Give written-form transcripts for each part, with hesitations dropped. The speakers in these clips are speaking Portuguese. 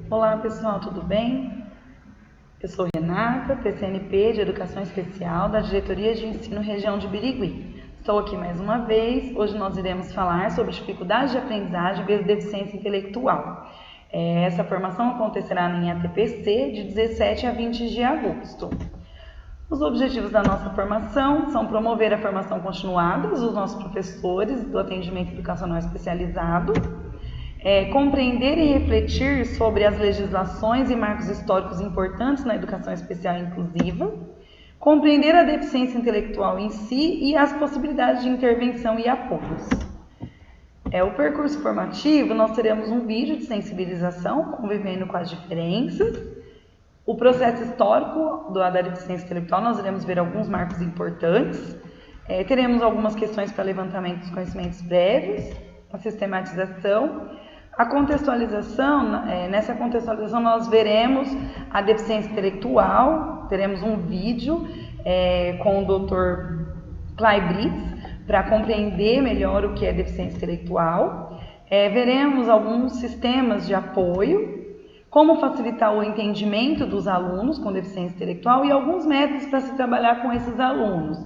Olá pessoal, tudo bem? Eu sou Renata, PCNP de Educação Especial da Diretoria de Ensino Região de Birigui. Estou aqui mais uma vez. Hoje nós iremos falar sobre dificuldades de aprendizagem vezes deficiência intelectual. Essa formação acontecerá em ATPC de 17 a 20 de agosto. Os objetivos da nossa formação são promover a formação continuada dos nossos professores do atendimento educacional especializado, compreender e refletir sobre as legislações e marcos históricos importantes na educação especial e inclusiva, compreender a deficiência intelectual em si e as possibilidades de intervenção e apoios. O percurso formativo, nós teremos um vídeo de sensibilização, convivendo com as diferenças. O processo histórico da deficiência intelectual, nós iremos ver alguns marcos importantes. Teremos algumas questões para levantamento dos conhecimentos prévios, a sistematização. A contextualização, nessa contextualização nós veremos a deficiência intelectual, teremos um vídeo com o Dr. Clay Brits para compreender melhor o que é deficiência intelectual. Veremos alguns sistemas de apoio, como facilitar o entendimento dos alunos com deficiência intelectual e alguns métodos para se trabalhar com esses alunos.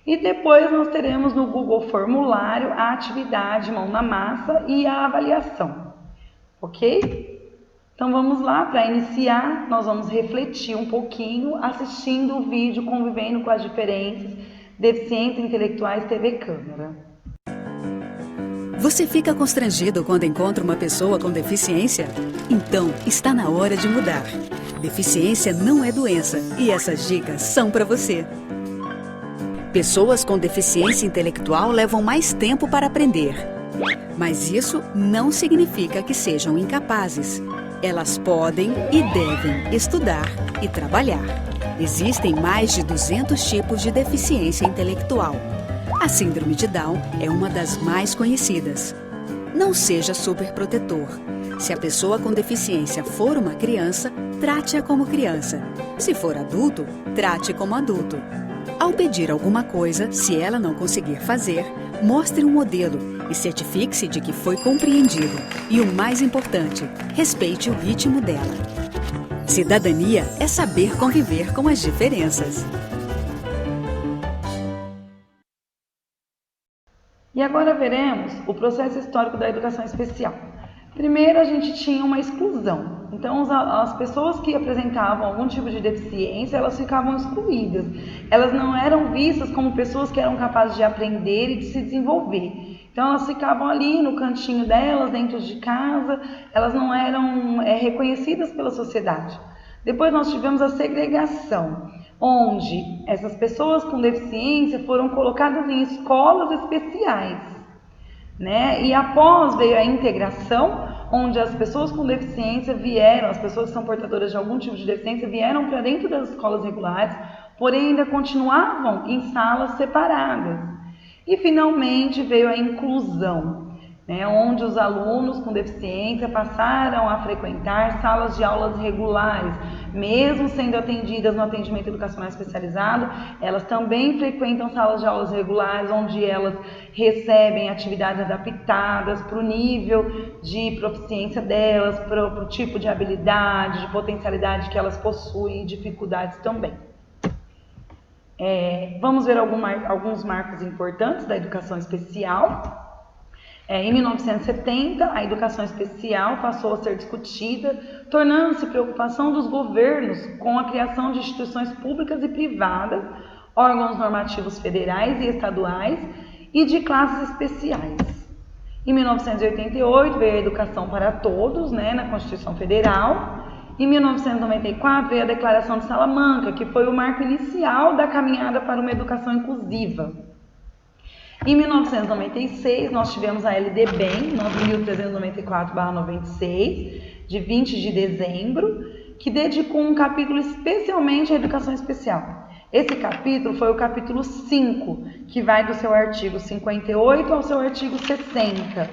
E depois nós teremos no Google Formulário a atividade mão na massa e a avaliação. Ok? Então vamos lá, para iniciar, nós vamos refletir um pouquinho assistindo o vídeo Convivendo com as Diferenças, Deficientes Intelectuais TV Câmara. Você fica constrangido quando encontra uma pessoa com deficiência? Então, está na hora de mudar. Deficiência não é doença e essas dicas são para você. Pessoas com deficiência intelectual levam mais tempo para aprender. Mas isso não significa que sejam incapazes. Elas podem e devem estudar e trabalhar. Existem mais de 200 tipos de deficiência intelectual. A síndrome de Down é uma das mais conhecidas. Não seja superprotetor. Se a pessoa com deficiência for uma criança, trate-a como criança. Se for adulto, trate como adulto. Ao pedir alguma coisa, se ela não conseguir fazer, mostre um modelo e certifique-se de que foi compreendido. E o mais importante, respeite o ritmo dela. Cidadania é saber conviver com as diferenças. E agora veremos o processo histórico da educação especial. Primeiro, a gente tinha uma exclusão. Então, as pessoas que apresentavam algum tipo de deficiência, elas ficavam excluídas. Elas não eram vistas como pessoas que eram capazes de aprender e de se desenvolver. Então, elas ficavam ali no cantinho delas, dentro de casa, elas não eram reconhecidas pela sociedade. Depois, nós tivemos a segregação, onde essas pessoas com deficiência foram colocadas em escolas especiais. E após veio a integração, onde as pessoas com deficiência vieram, as pessoas que são portadoras de algum tipo de deficiência vieram para dentro das escolas regulares, porém ainda continuavam em salas separadas. E finalmente veio a inclusão, onde os alunos com deficiência passaram a frequentar salas de aulas regulares, mesmo sendo atendidas no atendimento educacional especializado, elas também frequentam salas de aulas regulares, onde elas recebem atividades adaptadas para o nível de proficiência delas, para o tipo de habilidade, de potencialidade que elas possuem e dificuldades também. Vamos ver alguns marcos importantes da educação especial. Em 1970, a educação especial passou a ser discutida, tornando-se preocupação dos governos com a criação de instituições públicas e privadas, órgãos normativos federais e estaduais e de classes especiais. Em 1988, veio a Educação para Todos, na Constituição Federal. Em 1994, veio a Declaração de Salamanca, que foi o marco inicial da caminhada para uma educação inclusiva. Em 1996, nós tivemos a LDBEM, 9.394/96, de 20 de dezembro, que dedicou um capítulo especialmente à educação especial. Esse capítulo foi o capítulo 5, que vai do seu artigo 58 ao seu artigo 60,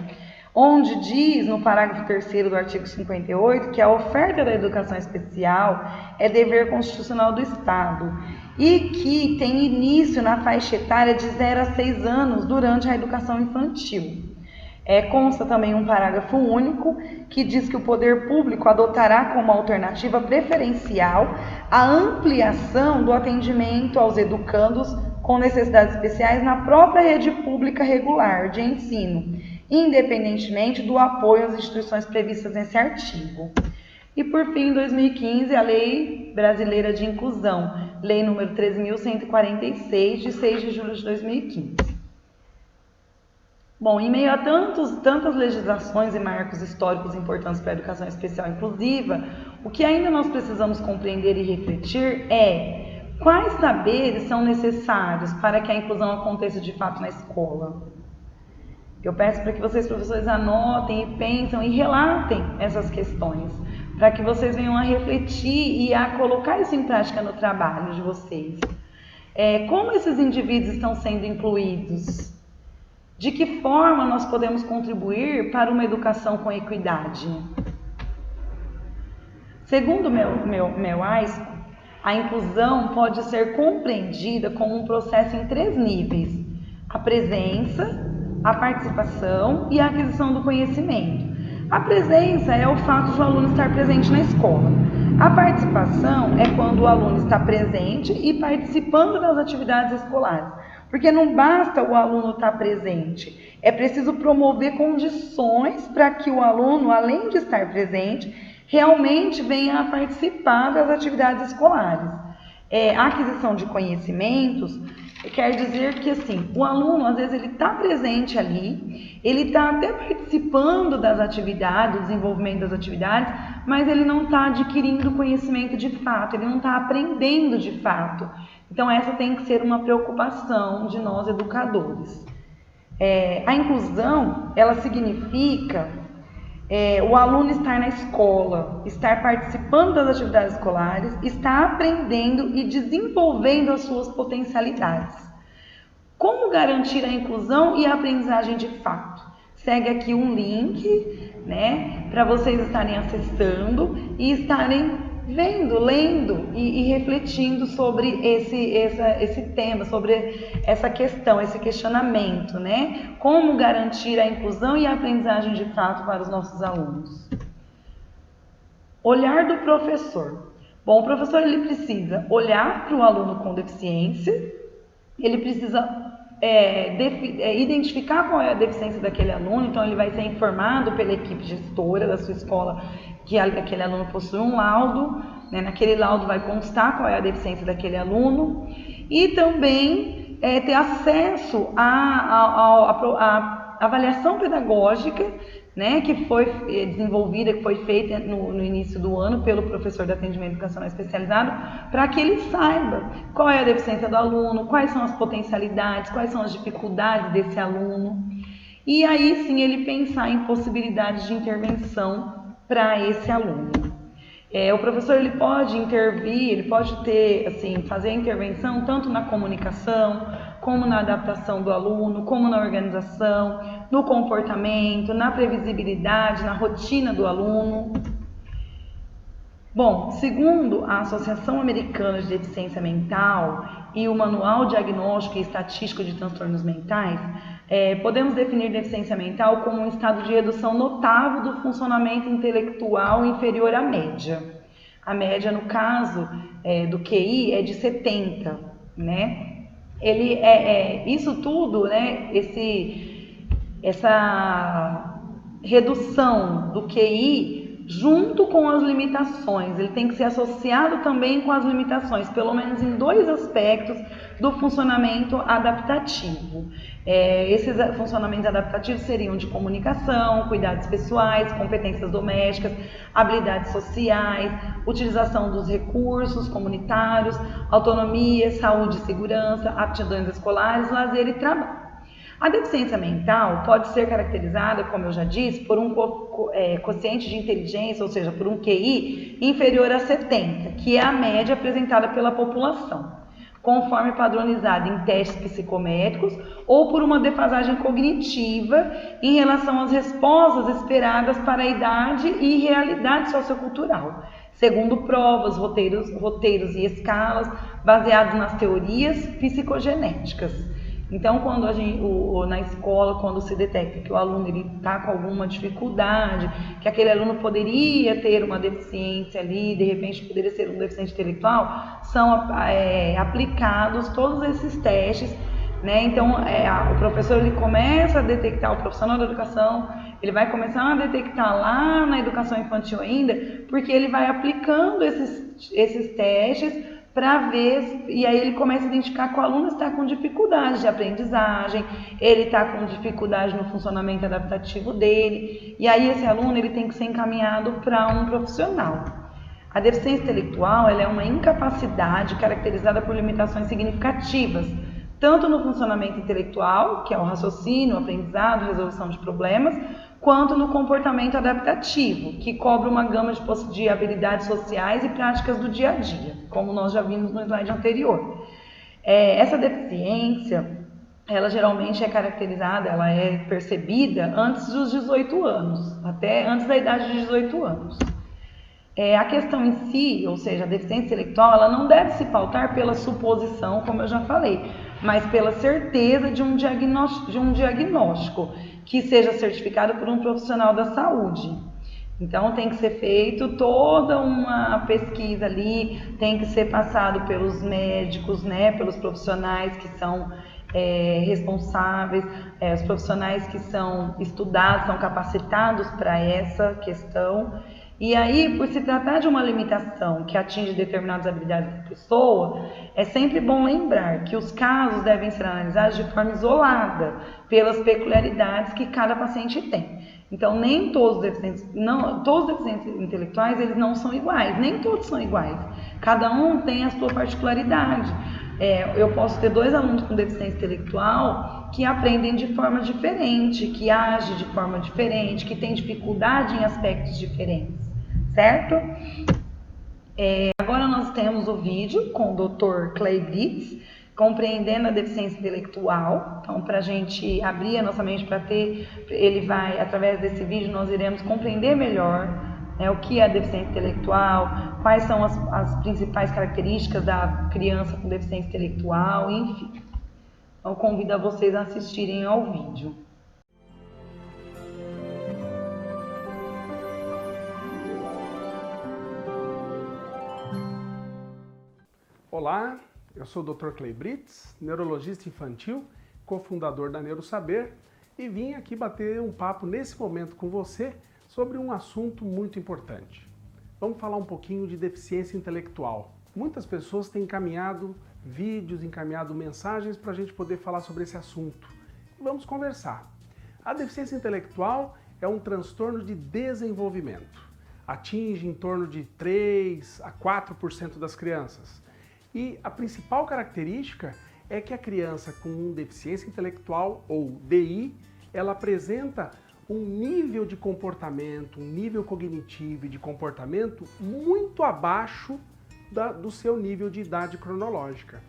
onde diz, no parágrafo 3º do artigo 58, que a oferta da educação especial é dever constitucional do Estado e que tem início na faixa etária de 0 a 6 anos durante a educação infantil. Consta também um parágrafo único que diz que o poder público adotará como alternativa preferencial a ampliação do atendimento aos educandos com necessidades especiais na própria rede pública regular de ensino, independentemente do apoio às instituições previstas nesse artigo. E por fim, em 2015, a Lei Brasileira de Inclusão, Lei número 13.146, de 6 de julho de 2015. Bom, em meio a tantas legislações e marcos históricos importantes para a educação especial inclusiva, o que ainda nós precisamos compreender e refletir é quais saberes são necessários para que a inclusão aconteça de fato na escola. Eu peço para que vocês, professores, anotem e pensem e relatem essas questões, para que vocês venham a refletir e a colocar isso em prática no trabalho de vocês. Como esses indivíduos estão sendo incluídos? De que forma nós podemos contribuir para uma educação com equidade? Segundo Melasco, a inclusão pode ser compreendida como um processo em 3 níveis: a presença, a participação e a aquisição do conhecimento. A presença é o fato do aluno estar presente na escola. A participação é quando o aluno está presente e participando das atividades escolares. Porque não basta o aluno estar presente, é preciso promover condições para que o aluno, além de estar presente, realmente venha a participar das atividades escolares. A aquisição de conhecimentos quer dizer que assim, o aluno, às vezes, ele está presente ali, ele está até participando das atividades, do desenvolvimento das atividades, mas ele não está adquirindo conhecimento de fato, ele não está aprendendo de fato. Então, essa tem que ser uma preocupação de nós educadores. A inclusão, ela significa o aluno estar na escola, estar participando das atividades escolares, estar aprendendo e desenvolvendo as suas potencialidades. Como garantir a inclusão e a aprendizagem de fato? Segue aqui um link, para vocês estarem acessando e estarem vendo, lendo e refletindo sobre esse tema, sobre essa questão, esse questionamento, Como garantir a inclusão e a aprendizagem de fato para os nossos alunos? Olhar do professor. Bom, o professor ele precisa olhar para o aluno com deficiência, ele precisa identificar qual é a deficiência daquele aluno, então ele vai ser informado pela equipe gestora da sua escola que aquele aluno possui um laudo, naquele laudo vai constar qual é a deficiência daquele aluno e também ter acesso à avaliação pedagógica, que foi desenvolvida, que foi feita no início do ano pelo professor de atendimento educacional especializado, para que ele saiba qual é a deficiência do aluno, quais são as potencialidades, quais são as dificuldades desse aluno, e aí sim ele pensar em possibilidades de intervenção para esse aluno. O professor ele pode intervir, ele pode fazer a intervenção tanto na comunicação, como na adaptação do aluno, como na organização, no comportamento, na previsibilidade, na rotina do aluno. Bom, segundo a Associação Americana de Deficiência Mental e o Manual Diagnóstico e Estatístico de Transtornos Mentais, podemos definir deficiência mental como um estado de redução notável do funcionamento intelectual inferior à média. A média, no caso do QI, é de 70, Isso tudo, essa redução do QI junto com as limitações, ele tem que ser associado também com as limitações, pelo menos em 2 aspectos do funcionamento adaptativo. Esses funcionamentos adaptativos seriam de comunicação, cuidados pessoais, competências domésticas, habilidades sociais, utilização dos recursos comunitários, autonomia, saúde e segurança, aptidões escolares, lazer e trabalho. A deficiência mental pode ser caracterizada, como eu já disse, por um quociente de inteligência, ou seja, por um QI inferior a 70, que é a média apresentada pela população, conforme padronizada em testes psicométricos ou por uma defasagem cognitiva em relação às respostas esperadas para a idade e realidade sociocultural, segundo provas, roteiros e escalas baseados nas teorias psicogenéticas. Então, quando na escola, quando se detecta que o aluno está com alguma dificuldade, que aquele aluno poderia ter uma deficiência ali, de repente poderia ser um deficiente intelectual, são aplicados todos esses testes, né? Então, o professor ele começa a detectar, o profissional da educação, ele vai começar a detectar lá na educação infantil ainda, porque ele vai aplicando esses testes para ver, e aí ele começa a identificar que o aluno está com dificuldade de aprendizagem, ele está com dificuldade no funcionamento adaptativo dele, e aí esse aluno ele tem que ser encaminhado para um profissional. A deficiência intelectual ela é uma incapacidade caracterizada por limitações significativas, tanto no funcionamento intelectual, que é o raciocínio, o aprendizado, resolução de problemas, quanto no comportamento adaptativo, que cobre uma gama de habilidades sociais e práticas do dia a dia, como nós já vimos no slide anterior. Essa deficiência, ela geralmente é caracterizada, ela é percebida antes dos 18 anos, até antes da idade de 18 anos. A questão em si, ou seja, a deficiência intelectual, ela não deve se pautar pela suposição, como eu já falei, mas pela certeza de um diagnóstico que seja certificado por um profissional da saúde. Então, tem que ser feito toda uma pesquisa ali, tem que ser passado pelos médicos, né, pelos profissionais que são responsáveis, os profissionais que são estudados, são capacitados para essa questão. E aí, por se tratar de uma limitação que atinge determinadas habilidades da pessoa, é sempre bom lembrar que os casos devem ser analisados de forma isolada, pelas peculiaridades que cada paciente tem. Então, nem todos os deficientes intelectuais, eles não são iguais, nem todos são iguais. Cada um tem a sua particularidade. Eu posso ter 2 alunos com deficiência intelectual que aprendem de forma diferente, que agem de forma diferente, que têm dificuldade em aspectos diferentes, certo? Agora nós temos o vídeo com o Dr. Clay Britz, compreendendo a deficiência intelectual. Então, para a gente abrir a nossa mente para através desse vídeo, nós iremos compreender melhor, né, o que é a deficiência intelectual, quais são as principais características da criança com deficiência intelectual, enfim. Então, convido a vocês a assistirem ao vídeo. Olá, eu sou o Dr. Clay Britz, neurologista infantil, cofundador da NeuroSaber, e vim aqui bater um papo nesse momento com você sobre um assunto muito importante. Vamos falar um pouquinho de deficiência intelectual. Muitas pessoas têm encaminhado vídeos, encaminhado mensagens para a gente poder falar sobre esse assunto. E vamos conversar. A deficiência intelectual é um transtorno de desenvolvimento. Atinge em torno de 3 a 4% das crianças. E a principal característica é que a criança com deficiência intelectual, ou DI, ela apresenta um nível de comportamento, um nível cognitivo e de comportamento muito abaixo do seu nível de idade cronológica.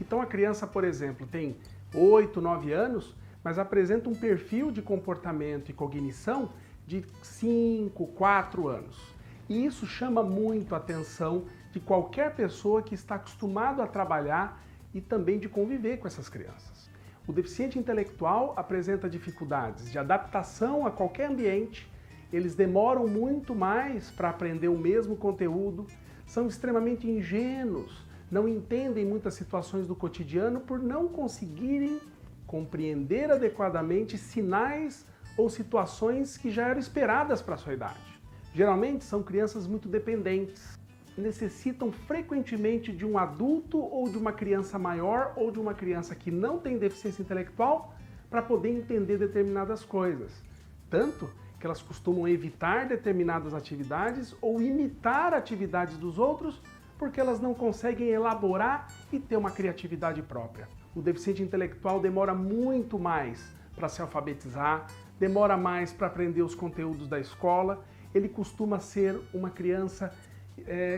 Então a criança, por exemplo, tem 8, 9 anos, mas apresenta um perfil de comportamento e cognição de 5, 4 anos. E isso chama muito a atenção de qualquer pessoa que está acostumado a trabalhar e também de conviver com essas crianças. O deficiente intelectual apresenta dificuldades de adaptação a qualquer ambiente, eles demoram muito mais para aprender o mesmo conteúdo, são extremamente ingênuos, não entendem muitas situações do cotidiano por não conseguirem compreender adequadamente sinais ou situações que já eram esperadas para a sua idade. Geralmente são crianças muito dependentes, necessitam frequentemente de um adulto ou de uma criança maior ou de uma criança que não tem deficiência intelectual para poder entender determinadas coisas. Tanto que elas costumam evitar determinadas atividades ou imitar atividades dos outros porque elas não conseguem elaborar e ter uma criatividade própria. O deficiente intelectual demora muito mais para se alfabetizar, demora mais para aprender os conteúdos da escola, ele costuma ser uma criança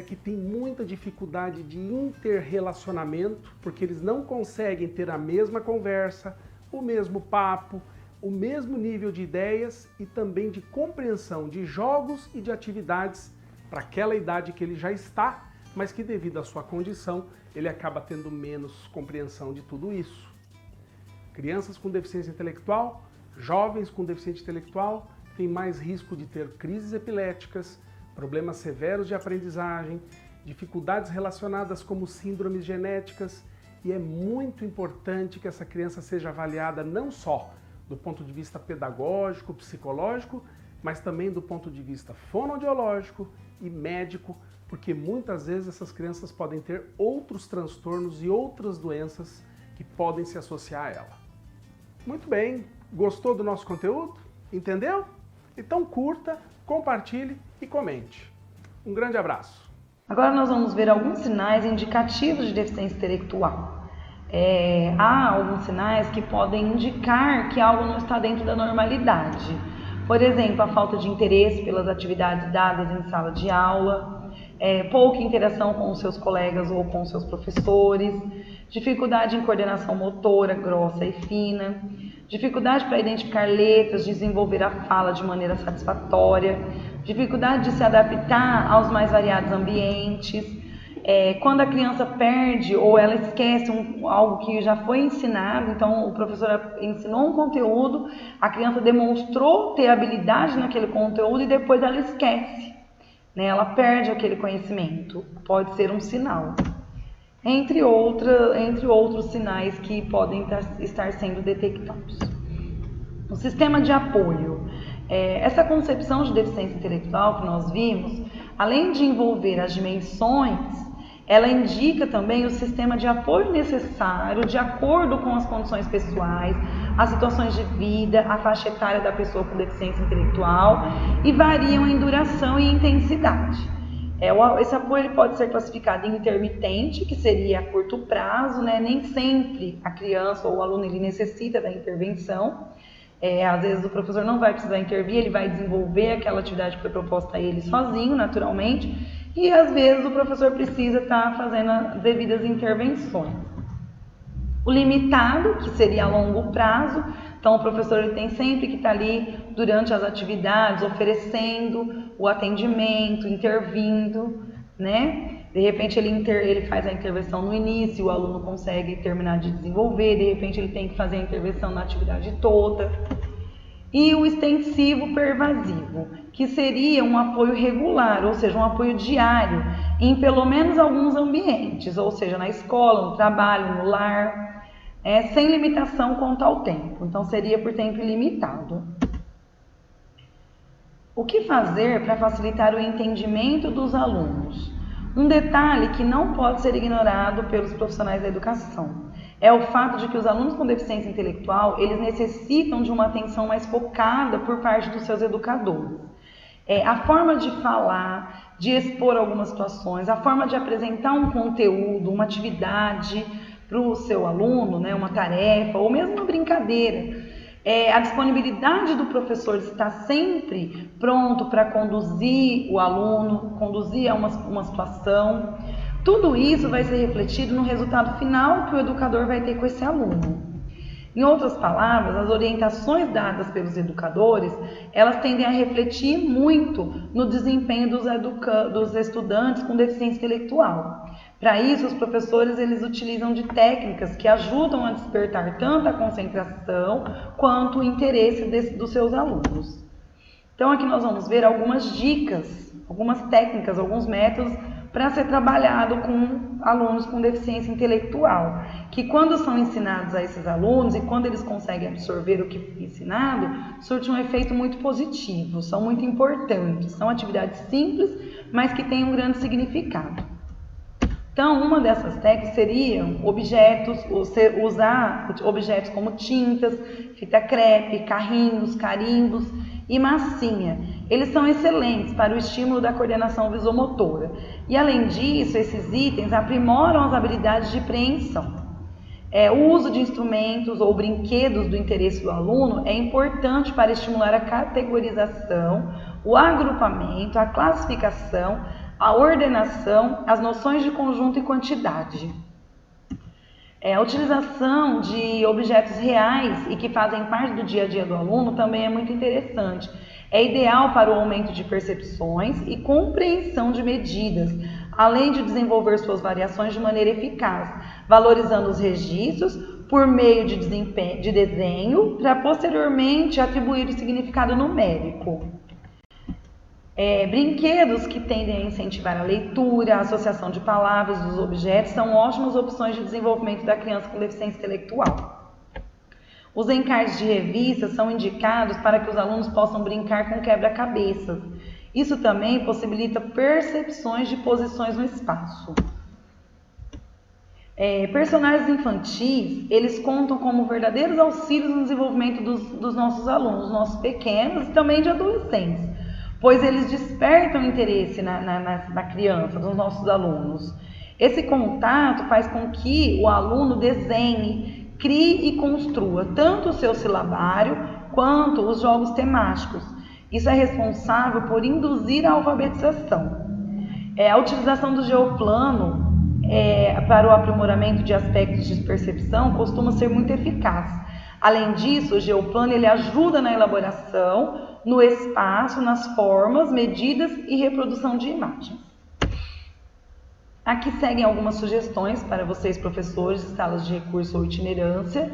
que tem muita dificuldade de interrelacionamento, porque eles não conseguem ter a mesma conversa, o mesmo papo, o mesmo nível de ideias e também de compreensão de jogos e de atividades para aquela idade que ele já está, mas que devido à sua condição, ele acaba tendo menos compreensão de tudo isso. Crianças com deficiência intelectual, jovens com deficiência intelectual têm mais risco de ter crises epiléticas, problemas severos de aprendizagem, dificuldades relacionadas como síndromes genéticas, e é muito importante que essa criança seja avaliada não só do ponto de vista pedagógico, psicológico, mas também do ponto de vista fonoaudiológico e médico, porque muitas vezes essas crianças podem ter outros transtornos e outras doenças que podem se associar a ela. Muito bem, gostou do nosso conteúdo? Entendeu? Então curta, compartilhe e comente. Um grande abraço! Agora nós vamos ver alguns sinais indicativos de deficiência intelectual. Há alguns sinais que podem indicar que algo não está dentro da normalidade. Por exemplo, a falta de interesse pelas atividades dadas em sala de aula, pouca interação com os seus colegas ou com os seus professores, dificuldade em coordenação motora grossa e fina, dificuldade para identificar letras, desenvolver a fala de maneira satisfatória, dificuldade de se adaptar aos mais variados ambientes, quando a criança perde ou ela esquece algo que já foi ensinado, então o professor ensinou um conteúdo, a criança demonstrou ter habilidade naquele conteúdo e depois ela esquece, né? Ela perde aquele conhecimento, pode ser um sinal. Entre outros sinais que podem estar sendo detectados. O sistema de apoio. Essa concepção de deficiência intelectual que nós vimos, além de envolver as dimensões, ela indica também o sistema de apoio necessário de acordo com as condições pessoais, as situações de vida, a faixa etária da pessoa com deficiência intelectual e variam em duração e intensidade. Esse apoio ele pode ser classificado em intermitente, que seria a curto prazo, né? Nem sempre a criança ou o aluno ele necessita da intervenção. Às vezes o professor não vai precisar intervir, ele vai desenvolver aquela atividade que foi proposta a ele sozinho, naturalmente, e às vezes o professor precisa estar fazendo as devidas intervenções. O limitado, que seria a longo prazo, então o professor ele tem sempre que estar ali durante as atividades, oferecendo o atendimento, intervindo, né? De repente ele faz a intervenção no início, o aluno consegue terminar de desenvolver, de repente ele tem que fazer a intervenção na atividade toda. E o extensivo pervasivo, que seria um apoio regular, ou seja, um apoio diário, em pelo menos alguns ambientes, ou seja, na escola, no trabalho, no lar, sem limitação quanto ao tempo. Então seria por tempo ilimitado. O que fazer para facilitar o entendimento dos alunos? Um detalhe que não pode ser ignorado pelos profissionais da educação é o fato de que os alunos com deficiência intelectual, eles necessitam de uma atenção mais focada por parte dos seus educadores. A forma de falar, de expor algumas situações, a forma de apresentar um conteúdo, uma atividade para o seu aluno, né, uma tarefa ou mesmo uma brincadeira. A disponibilidade do professor de estar sempre pronto para conduzir o aluno, conduzir a uma situação. Tudo isso vai ser refletido no resultado final que o educador vai ter com esse aluno. Em outras palavras, as orientações dadas pelos educadores, elas tendem a refletir muito no desempenho dos estudantes com deficiência intelectual. Para isso, os professores eles utilizam de técnicas que ajudam a despertar tanto a concentração quanto o interesse dos seus alunos. Então, aqui nós vamos ver algumas dicas, algumas técnicas, alguns métodos para ser trabalhado com alunos com deficiência intelectual, que quando são ensinados a esses alunos e quando eles conseguem absorver o que foi ensinado, surte um efeito muito positivo, são muito importantes, são atividades simples, mas que têm um grande significado. Então, uma dessas técnicas seriam usar objetos como tintas, fita crepe, carrinhos, carimbos e massinha. Eles são excelentes para o estímulo da coordenação visomotora. E além disso, esses itens aprimoram as habilidades de preensão. O uso de instrumentos ou brinquedos do interesse do aluno é importante para estimular a categorização, o agrupamento, a classificação, a ordenação, as noções de conjunto e quantidade. A utilização de objetos reais e que fazem parte do dia a dia do aluno também é muito interessante. É ideal para o aumento de percepções e compreensão de medidas, além de desenvolver suas variações de maneira eficaz, valorizando os registros, por meio de desenho, para posteriormente atribuir o significado numérico. Brinquedos que tendem a incentivar a leitura, a associação de palavras dos objetos são ótimas opções de desenvolvimento da criança com deficiência intelectual. Os encartes de revistas são indicados para que os alunos possam brincar com quebra-cabeças. Isso também possibilita percepções de posições no espaço. Personagens infantis, eles contam como verdadeiros auxílios no desenvolvimento dos nossos alunos, nossos pequenos e também de adolescentes, pois eles despertam interesse na criança, dos nossos alunos. Esse contato faz com que o aluno desenhe, crie e construa tanto o seu silabário quanto os jogos temáticos. Isso é responsável por induzir a alfabetização. A utilização do geoplano para o aprimoramento de aspectos de percepção costuma ser muito eficaz. Além disso, o geoplano ele ajuda na elaboração, no espaço, nas formas, medidas e reprodução de imagens. Aqui seguem algumas sugestões para vocês, professores de salas de recurso ou itinerância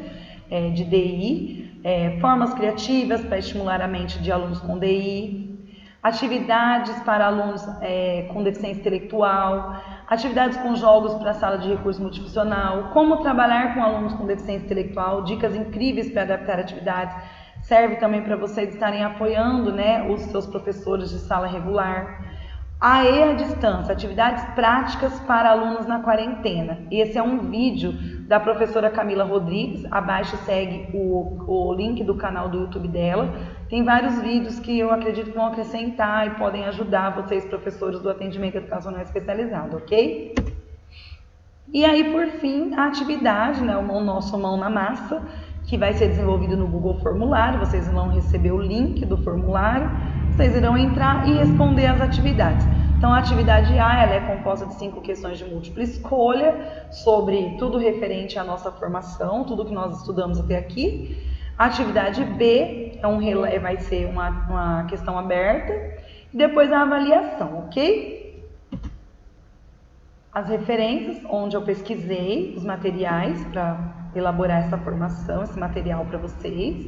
de DI, formas criativas para estimular a mente de alunos com DI, atividades para alunos com deficiência intelectual, atividades com jogos para a sala de recurso multifuncional, como trabalhar com alunos com deficiência intelectual, dicas incríveis para adaptar atividades, serve também para vocês estarem apoiando, os seus professores de sala regular. AE à distância, atividades práticas para alunos na quarentena. Esse é um vídeo da professora Camila Rodrigues, abaixo segue o link do canal do YouTube dela. Tem vários vídeos que eu acredito que vão acrescentar e podem ajudar vocês, professores do atendimento educacional especializado, ok? E aí, por fim, a atividade, o nosso Mão na Massa, que vai ser desenvolvido no Google Formulário. Vocês vão receber o link do formulário, vocês irão entrar e responder as atividades. Então, a atividade A ela é composta de 5 questões de múltipla escolha sobre tudo referente à nossa formação, tudo que nós estudamos até aqui. A atividade B vai ser uma questão aberta e depois a avaliação, ok? As referências, onde eu pesquisei os materiais para elaborar essa formação, esse material para vocês.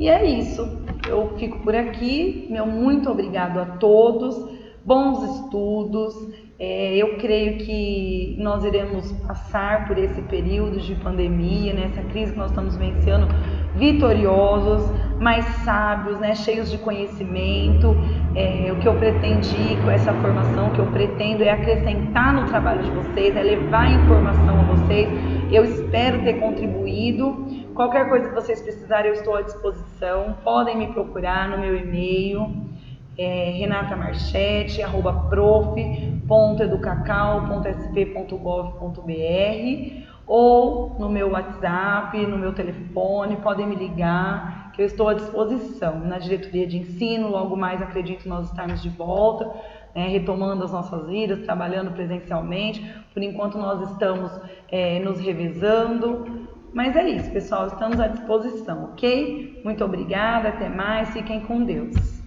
E é isso, eu fico por aqui, meu muito obrigado a todos, bons estudos, eu creio que nós iremos passar por esse período de pandemia, nessa crise que nós estamos vivenciando, vitoriosos, mais sábios, cheios de conhecimento. O que eu pretendi com essa formação, o que eu pretendo é acrescentar no trabalho de vocês, é levar informação a vocês. Eu espero ter contribuído. Qualquer coisa que vocês precisarem, eu estou à disposição. Podem me procurar no meu e-mail, renatamarchetti@prof.educacau.sp.gov.br ou no meu WhatsApp, no meu telefone. Podem me ligar, que eu estou à disposição. Na diretoria de ensino, logo mais acredito nós estarmos de volta, retomando as nossas vidas, trabalhando presencialmente. Por enquanto nós estamos nos revezando. Mas é isso, pessoal, estamos à disposição, ok? Muito obrigada, até mais, fiquem com Deus.